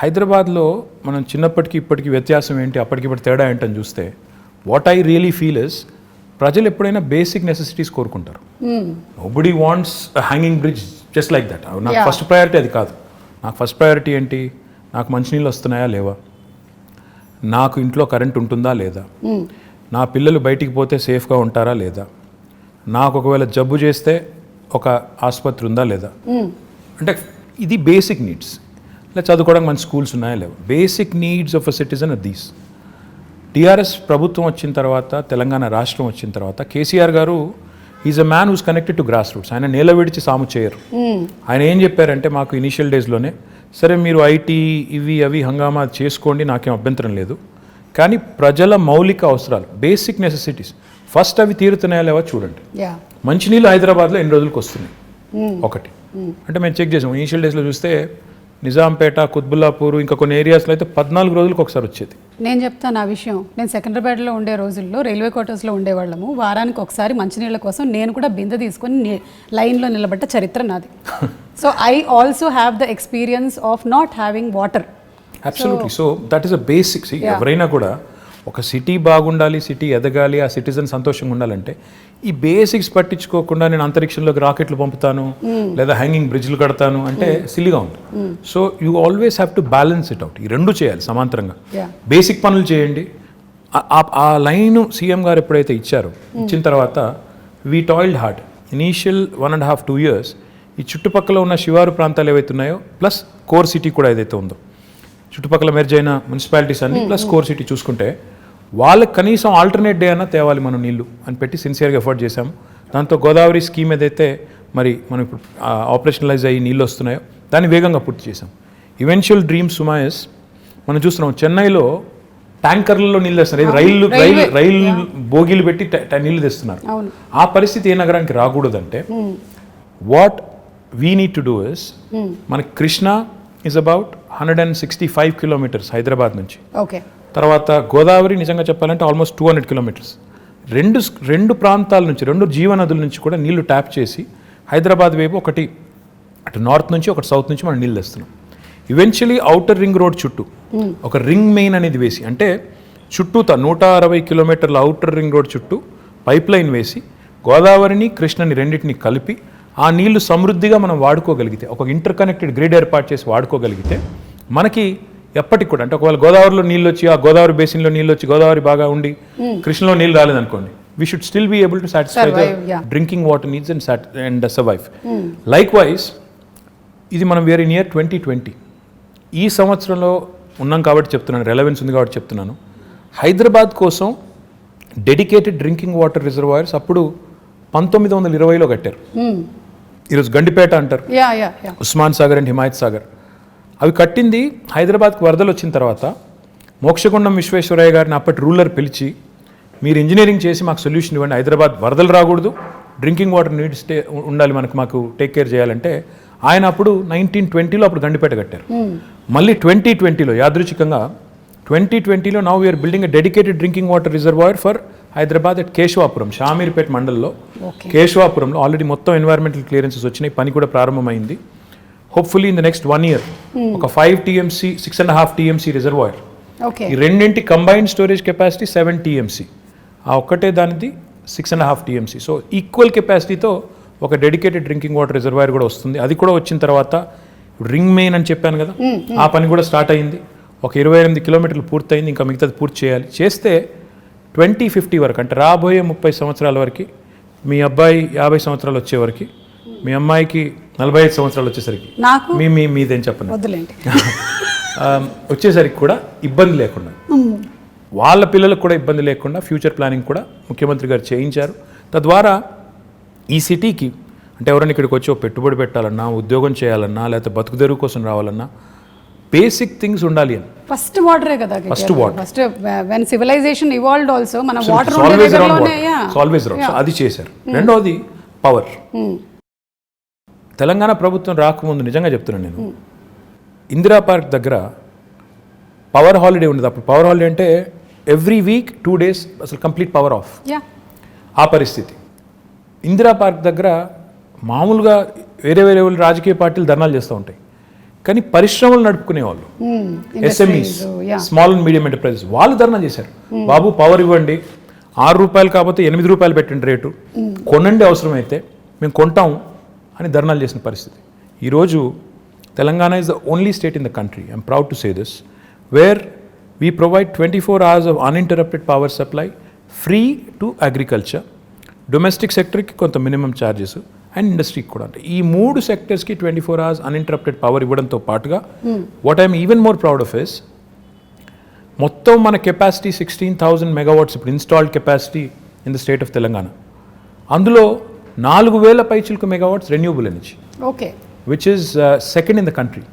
హైదరాబాద్లో మనం చిన్నప్పటికి ఇప్పటికి వ్యత్యాసం ఏంటి, అప్పటికిప్పటి తేడా ఏంటని చూస్తే what I really feel is ప్రజలు ఎప్పుడైనా బేసిక్ నెసెసిటీస్ కోరుకుంటారు. Nobody wants hanging bridge just like that. నాకు ఫస్ట్ ప్రయారిటీ అది కాదు. నాకు ఫస్ట్ ప్రయారిటీ ఏంటి, నాకు మంచినీళ్ళు వస్తున్నాయా లేవా, నాకు ఇంట్లో కరెంట్ ఉంటుందా లేదా, నా పిల్లలు బయటికి పోతే సేఫ్గా ఉంటారా లేదా, నాకు ఒకవేళ జబ్బు చేస్తే ఒక ఆసుపత్రి ఉందా లేదా. అంటే ఇది బేసిక్ నీడ్స్. ఇలా చదువుకోవడానికి మంచి స్కూల్స్ ఉన్నాయా లేవు. Basic needs of a citizen are these. TRS ప్రభుత్వం వచ్చిన తర్వాత, తెలంగాణ రాష్ట్రం వచ్చిన తర్వాత కేసీఆర్ గారు is a man who's connected to grass roots. ఆయన నేల విడిచి సాము చేయరు. ఆయన ఏం చెప్పారంటే మాకు ఇనీషియల్ డేస్లోనే, సరే మీరు ఐటీ ఇవి అవి హంగామా చేసుకోండి, నాకేం అభ్యంతరం లేదు, కానీ ప్రజల మౌలిక అవసరాలు బేసిక్ నెసెసిటీస్ ఫస్ట్ అవి తీరుతున్నాయా లేవా చూడండి. మంచినీళ్ళు హైదరాబాద్లో ఎన్ని రోజులకు వస్తున్నాయి ఒకటి. అంటే మేము చెక్ చేసాం. ఇనీషియల్ డేస్లో చూస్తే నిజాంపేట, కుత్బుల్లాపూర్, ఇంకా కొన్ని ఏరియాస్లో అయితే 14 రోజులకు ఒకసారి వచ్చేది. నేను చెప్తాను ఆ విషయం. నేను సెకండ్రాబాద్లో ఉండే రోజుల్లో రైల్వే క్వార్టర్స్లో ఉండేవాళ్ళము. వారానికి ఒకసారి మంచినీళ్ళ కోసం నేను కూడా బిందె తీసుకొని లైన్లో నిలబడ్డ చరిత్ర నాది. So I also have the experience of not having water. Absolutely. So that is a basics. ఎవరైనా కూడా ఒక సిటీ బాగుండాలి, సిటీ ఎదగాలి, ఆ సిటిజన్ సంతోషంగా ఉండాలంటే ఈ బేసిక్స్ పట్టించుకోకుండా నేను అంతరిక్షంలోకి రాకెట్లు పంపుతాను లేదా హ్యాంగింగ్ బ్రిడ్జ్లు కడతాను అంటే సిల్లీగా ఉంటుంది. So you always have to balance it out. ఈ రెండు చేయాలి సమాంతరంగా. బేసిక్ పనులు చేయండి. ఆ లైన్ సీఎం గారు ఎప్పుడైతే ఇచ్చిన తర్వాత we toiled hard. Initial 1.5-2 years ఈ చుట్టుపక్కల ఉన్న శివారు ప్రాంతాలు ఏవైతే ఉన్నాయో ప్లస్ కోర్ సిటీ కూడా ఏదైతే ఉందో, చుట్టుపక్కల మెర్జ్ అయిన మున్సిపాలిటీస్ అన్ని ప్లస్ కోర్ సిటీ చూసుకుంటే వాళ్ళకి కనీసం ఆల్టర్నేట్ డే అన్నా తేవాలి మనం నీళ్ళు అని పెట్టి సిన్సియర్గా ఎఫర్ట్ చేశాము. దాంతో గోదావరి స్కీమ్ ఏదైతే మరి మనం ఇప్పుడు ఆపరేషనలైజ్ అయ్యి నీళ్ళు వస్తున్నాయో దాన్ని వేగంగా పూర్తి చేసాం. ఈవెన్చువల్ డ్రీమ్ సుమాయస్ మనం చూస్తున్నాం. చెన్నైలో ట్యాంకర్లలో నీళ్ళు తెస్తున్నారు. రైలు బోగీలు పెట్టి నీళ్ళు తెస్తున్నారు. ఆ పరిస్థితి ఏ నగరానికి రాకూడదంటే what we need to do is, మనకి Krishna is about 165 kilometers Hyderabad నుంచి. తర్వాత గోదావరి నిజంగా చెప్పాలంటే ఆల్మోస్ట్ 200 kilometers. రెండు ప్రాంతాల నుంచి, రెండు జీవనదుల నుంచి కూడా నీళ్లు ట్యాప్ చేసి హైదరాబాద్ వైపు ఒకటి అటు నార్త్ నుంచి ఒకటి సౌత్ నుంచి మనం నీళ్ళు తెస్తున్నాం. ఈవెన్చువలీ ఔటర్ రింగ్ రోడ్ చుట్టూ ఒక రింగ్ మెయిన్ అనేది వేసి, అంటే చుట్టూతా 160 kilometers ఔటర్ రింగ్ రోడ్ చుట్టూ పైప్ లైన్ వేసి గోదావరిని కృష్ణని రెండింటిని కలిపి ఆ నీళ్లు సమృద్ధిగా మనం వాడుకోగలిగితే, ఒక ఇంటర్ కనెక్టెడ్ గ్రిడ్ ఏర్పాటు చేసి వాడుకోగలిగితే మనకి ఎప్పటికి కూడా, అంటే ఒకవేళ గోదావరిలో నీళ్ళు వచ్చి ఆ గోదావరి బేసిన్లో నీళ్ళు వచ్చి గోదావరి బాగా ఉండి కృష్ణలో నీళ్ళు రాలేదనుకోండి, we should still be able to satisfy the drinking water needs and survive. Likewise ఇది మనం వేరే నియర్ 2020 ఈ సంవత్సరంలో ఉన్నాం కాబట్టి చెప్తున్నాను, రెలవెన్స్ ఉంది కాబట్టి చెప్తున్నాను. హైదరాబాద్ కోసం డెడికేటెడ్ డ్రింకింగ్ వాటర్ రిజర్వాయర్స్ అప్పుడు 1920లో కట్టారు. ఈరోజు గండిపేట అంటారు, ఉస్మాన్ సాగర్ అండ్ హిమాయత్ సాగర్. అవి కట్టింది హైదరాబాద్కి వరదలు వచ్చిన తర్వాత. మోక్షగుండం విశ్వేశ్వరయ్య గారిని అప్పటి రూలర్ పిలిచి, మీరు ఇంజనీరింగ్ చేసి మాకు సొల్యూషన్ ఇవ్వండి, హైదరాబాద్ వరదలు రాకూడదు, డ్రింకింగ్ వాటర్ నీడ్స్ ఉండాలి, మాకు టేక్ కేర్ చేయాలంటే ఆయన అప్పుడు 1920లో అప్పుడు గండిపేట కట్టారు. మళ్ళీ 2020లో యాదృచ్ఛికంగా 2020లో now we're building a dedicated drinking water reservoir for Hyderabad at Keshavapuram, Shamirpet మండల్లో కేశవాపురంలో ఆల్రెడీ మొత్తం ఎన్వైరన్మెంటల్ క్లియరెన్సెస్ వచ్చినాయి, పని కూడా ప్రారంభమైంది. Hopefully in the next 1 year ఒక 5 TMC 6.5 TMC రిజర్వాయర్. ఈ రెండింటి కంబైన్డ్ స్టోరేజ్ కెపాసిటీ 7 TMC, ఆ ఒక్కటే దానిది 6.5 TMC. సో ఈక్వల్ కెపాసిటీతో ఒక డెడికేటెడ్ డ్రింకింగ్ వాటర్ రిజర్వాయర్ కూడా వస్తుంది. అది కూడా వచ్చిన తర్వాత రింగ్ మెయిన్ అని చెప్పాను కదా, ఆ పని కూడా స్టార్ట్ అయింది. ఒక 28 kilometers పూర్తయింది, ఇంకా మిగతాది పూర్తి చేయాలి. చేస్తే 2050 వరకు, అంటే రాబోయే 30 సంవత్సరాల వరకు, మీ అబ్బాయి 50 సంవత్సరాలు వచ్చేవరకు, మీ అమ్మాయికి 45 సంవత్సరాలు వచ్చేసరికి, మీదేం చెప్పండి వచ్చేసరికి కూడా ఇబ్బంది లేకుండా, వాళ్ళ పిల్లలకు కూడా ఇబ్బంది లేకుండా ఫ్యూచర్ ప్లానింగ్ కూడా ముఖ్యమంత్రి గారు చేయించారు. తద్వారా ఈ సిటీకి, అంటే ఎవరైనా ఇక్కడికి వచ్చి పెట్టుబడి పెట్టాలన్నా, ఉద్యోగం చేయాలన్నా, లేకపోతే బతుకు తెరువు కోసం రావాలన్నా బేసిక్ థింగ్స్ ఉండాలి అని. ఫస్ట్ వాటరే కదా, first water. First when civilization evolved also మన వాటర్ ఆల్వేస్ రౌండ్, అది చేశారు. రెండోది పవర్. తెలంగాణ ప్రభుత్వం రాకముందు నిజంగా చెప్తున్నాను నేను, ఇందిరా పార్క్ దగ్గర పవర్ హాలిడే ఉండదు. అప్పుడు పవర్ హాలిడే అంటే ఎవ్రీ వీక్ 2 days అసలు కంప్లీట్ పవర్ ఆఫ్. ఆ పరిస్థితి. ఇందిరా పార్క్ దగ్గర మామూలుగా వేరే వేరే రాజకీయ పార్టీలు ధర్నాలు చేస్తూ ఉంటాయి. కానీ పరిశ్రమలు నడుపుకునే వాళ్ళు, SMEs, small and medium enterprises, వాళ్ళు ధర్నా చేశారు. బాబు పవర్ ఇవ్వండి, ₹6 కాకపోతే ₹8 పెట్టండి రేటు, కొనండి అవసరమైతే మేము కొంటాం అని ధర్నాలు చేసిన పరిస్థితి. ఈరోజు Telangana is the only state in the country, I'm proud to say this, where we provide 24 hours of uninterrupted power supply free to agriculture, domestic సెక్టర్కి కొంత మినిమం ఛార్జెస్ అండ్ ఇండస్ట్రీకి కూడా. అంటే ఈ 3 సెక్టర్స్కి 24 hours అన్ఇంటరప్టెడ్ పవర్ ఇవ్వడంతో పాటుగా what I'm even more proud of is, మొత్తం మన కెపాసిటీ 16,000 megawatts ఇప్పుడు installed capacity in the state of Telangana. అందులో 4,000 పైచిలకు megawatts renewable energy, okay, which is second in the country.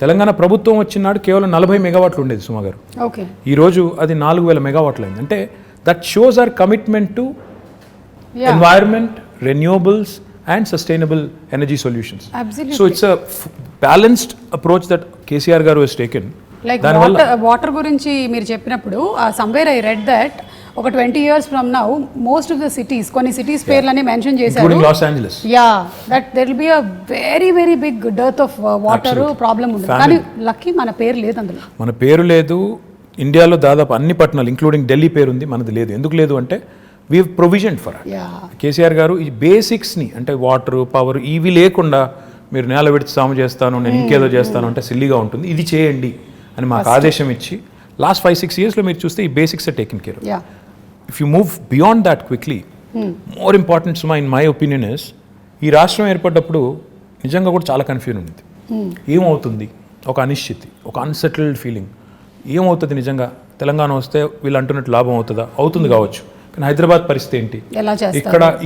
Telangana ప్రభుత్వం వచ్చినాడు కేవలం 40 megawatts ఉండేది సుమా గారు. ఓకే, ఈరోజు అది 4,000 megawatts అయింది. అంటే that shows our commitment to environment, renewables and sustainable energy solutions. Absolutely. So it's a balanced approach that KCR గారు హెస్ టేకెన్. లైక్ వాటర్ గురించి మీరు చెప్పినప్పుడు సమ్వేర్ ఐ రెడ్ దట్ ఒక 20 years from now most of the cities, కొన్ని cities పేర్లని mention చేశారు, including Los Angeles. Yeah, that there will be a very very big dearth of water problem ఉంది. కానీ lucky మన పేరు లేదు అందులో. మన పేరు లేదు. ఇండియాలో దాదాపు అన్ని పట్టణాలు ఇంక్లూడింగ్ ఢిల్లీ పేరు ఉంది, మనది లేదు. ఎందుకు లేదు అంటే we provision for it. KCR గారు ఈ బేసిక్స్ని, అంటే వాటర్, పవర్, ఇవి లేకుండా మీరు నేల విడిచి సాము చేస్తాను, నేను ఇంకేదో చేస్తాను అంటే సిల్లీగా ఉంటుంది, ఇది చేయండి అని మాకు ఆదేశం ఇచ్చి లాస్ట్ 5-6 yearsలో మీరు చూస్తే ఈ basics are taken care. If you move beyond that quickly, more important సుమా ఇన్ మై ఒపీనియన్ ఇస్, ఈ రాష్ట్రం ఏర్పడ్డప్పుడు నిజంగా కూడా చాలా కన్ఫ్యూజన్ ఉంది. ఏమవుతుంది, ఒక అనిశ్చితి, ఒక అన్సెటిల్డ్ ఫీలింగ్, ఏమవుతుంది నిజంగా తెలంగాణ వస్తే వీళ్ళు అంటున్నట్టు లాభం అవుతుందా? అవుతుంది కావచ్చు, కానీ హైదరాబాద్ పరిస్థితి ఏంటి?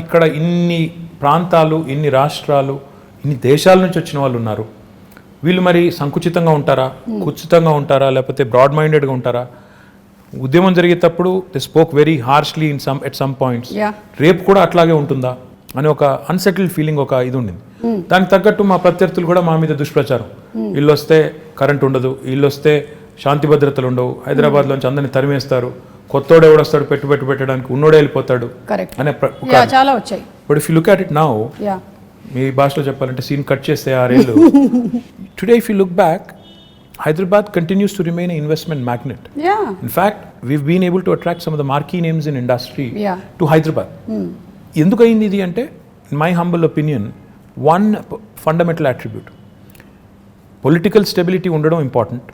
ఇక్కడ ఇన్ని ప్రాంతాలు, ఇన్ని రాష్ట్రాలు, ఇన్ని దేశాల నుంచి వచ్చిన వాళ్ళు ఉన్నారు. వీళ్ళు మరి సంకుచితంగా ఉంటారా, కుచితంగా ఉంటారా, లేకపోతే బ్రాడ్ మైండెడ్గా ఉంటారా? ఉద్యమం జరిగేటప్పుడు they spoke very harshly at some points. రేపు కూడా అట్లాగే ఉంటుందా అని ఒక అన్సెటిల్డ్ ఫీలింగ్, ఒక ఇది ఉండింది. దానికి తగ్గట్టు మా ప్రత్యర్థులు కూడా మా మీద దుష్ప్రచారం, వీళ్ళు వస్తే కరెంట్ ఉండదు, వీళ్ళు వస్తే శాంతి భద్రతలు ఉండవు, హైదరాబాద్లోంచి అందరిని తరిమేస్తారు, కొత్తోడు ఎవడొస్తాడు పెట్టుబడి పెట్టడానికి, ఉన్నోడే వెళ్ళిపోతాడు అనే చాలా వచ్చాయి. But if you look at it now, మీ భాషలో చెప్పాలంటే సీన్ కట్ చేస్తే 6 ఏళ్ళు, today if you look back, Hyderabad continues to remain an investment magnet. In fact, we've been able to attract some of the marquee names in industry to Hyderabad. ఎందుకు అయింది ఇది అంటే, in my humble opinion, one fundamental attribute, political stability ఉండడం important,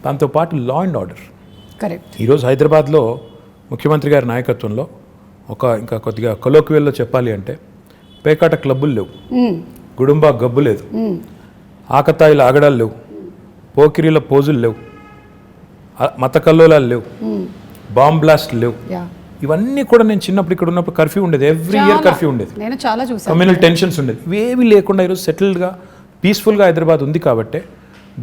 దాంతోపాటు law and order. Correct. ఈరోజు హైదరాబాద్లో ముఖ్యమంత్రి గారి నాయకత్వంలో ఇంకా కొద్దిగా కొలోక్వియల్లో చెప్పాలి అంటే, పేకాట క్లబ్బులు లేవు, గుడుంబా గబ్బు లేదు, ఆకతాయిల ఆగడాలు లేవు, పోకిరీల పోజులు లేవు, మత కల్లోలాలు లేవు, బాంబ్ బ్లాస్ట్లు లేవు. ఇవన్నీ కూడా నేను చిన్నప్పుడు ఇక్కడ ఉన్నప్పుడు కర్ఫ్యూ ఉండేది, ఎవ్రీ ఇయర్ కర్ఫ్యూ ఉండేది, కమ్యూనల్ టెన్షన్స్ ఉండేది, ఇవేవి లేకుండా ఈరోజు సెటిల్డ్గా పీస్ఫుల్గా హైదరాబాద్ ఉంది. కాబట్టి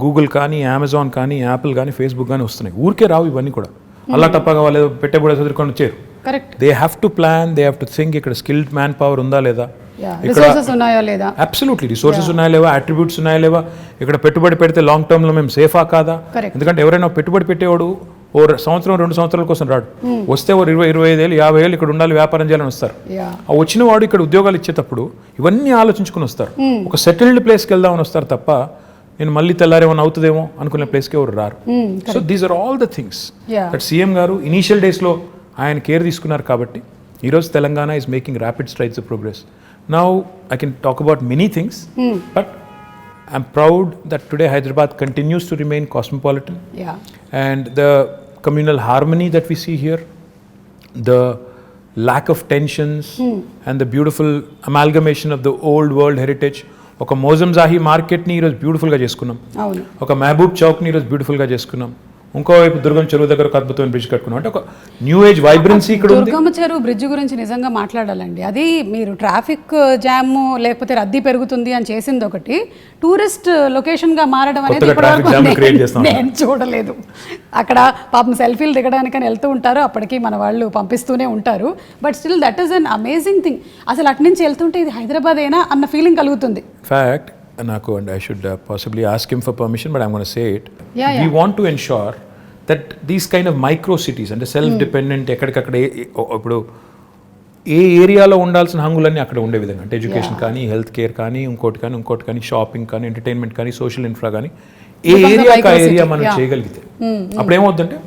గూగుల్ కానీ, అమెజాన్ కానీ, యాపిల్ కానీ, ఫేస్బుక్ కానీ వస్తున్నాయి. ఊరికే రావు ఇవన్నీ కూడా, అల్లా టప్పగా వాళ్ళు పెట్టబడి చదువుకొని వచ్చారు. They have to plan, they have to think ఇక్కడ స్కిల్డ్ మ్యాన్ పవర్ ఉందా లేదా, అబ్సల్యూట్లీ రిసోర్సెస్ ఉన్నాయా లేవా, అట్రిబ్యూట్స్ ఉన్నాయా లేవా, ఇక్కడ పెట్టుబడి పెడితే లాంగ్ టర్మ్లో మేము సేఫా కాదా. ఎందుకంటే ఎవరైనా పెట్టుబడి పెట్టేవాడు ఓ సంవత్సరం 2 సంవత్సరాల కోసం రాడు, వస్తే ఓ 20-25 ఏళ్ళు 50 ఏళ్ళు ఇక్కడ ఉండాలి, వ్యాపారం చేయాలని వస్తారు. ఆ వచ్చిన వాడు ఇక్కడ ఉద్యోగాలు ఇచ్చేటప్పుడు ఇవన్నీ ఆలోచించుకుని వస్తారు, ఒక సెటిల్డ్ ప్లేస్కి వెళ్దామని వస్తారు తప్ప నేను మళ్ళీ తెల్లారేమన్నా అవుతుందేమో అనుకునే ప్లేస్కి ఎవరు రారు. So these are all the things that CM గారు ఇనీషియల్ డేస్లో ఆయన కేర్ తీసుకున్నారు. కాబట్టి ఈరోజు Telangana is making rapid strides of progress. Now I can talk about many things, but I'm proud that today Hyderabad continues to remain cosmopolitan. And the communal harmony that we see here, the lack of tensions, and the beautiful amalgamation of the old world heritage. ఒక మోజంజాహి మార్కెట్ని ఈరోజు బ్యూటిఫుల్గా చేసుకున్నాం, ఒక మహబూబ్ చౌక్ని ఈరోజు బ్యూటిఫుల్గా చేసుకున్నాం, ఇంకోవైపు దుర్గం చెరువు దగ్గర ఒక అద్భుతమైన బ్రిడ్జ్ కట్టుకున్నాం. అంటే ఒక న్యూ ఏజ్ వైబ్రెన్సీ ఇక్కడ ఉంది. దుర్గం చెరువు బ్రిడ్జ్ గురించి నిజంగా మాట్లాడాలండి. అది మీరు ట్రాఫిక్ జామ్ లేకపోతే రద్దీ పెరుగుతుంది అని చేసింది ఒకటి, టూరిస్ట్ లొకేషన్గా మారడం అనేది నేను చూడలేదు. అక్కడ పాపం సెల్ఫీలు దిగడానికని వెళ్తూ ఉంటారు, అప్పటికి మన వాళ్ళు పంపిస్తూనే ఉంటారు. But still that is an amazing thing. అసలు అటు నుంచి వెళ్తుంటే ఇది హైదరాబాద్ అయినా అన్న ఫీలింగ్ కలుగుతుంది. ఫ్యాక్ట్ నాకు, and I should possibly ask him for permission, but I'm going to say it. We want to ensure that these kind of micro cities and self dependent, ఎక్కడికక్కడ ఇప్పుడు ఏ ఏరియాలో ఉండాల్సిన హంగులన్నీ అక్కడ ఉండే విధంగా, అంటే ఎడ్యుకేషన్ కానీ, హెల్త్ కేర్ కానీ, ఇంకోటి కానీ, షాపింగ్ కానీ, ఎంటర్టైన్మెంట్ కానీ, సోషల్ ఇన్ఫ్రా కానీ, ఏ ఏరియా మనం చేయగలిగితే అప్పుడు ఏమవుతుందంటే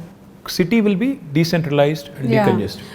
city will be decentralised and డీకంజెస్టెడ్.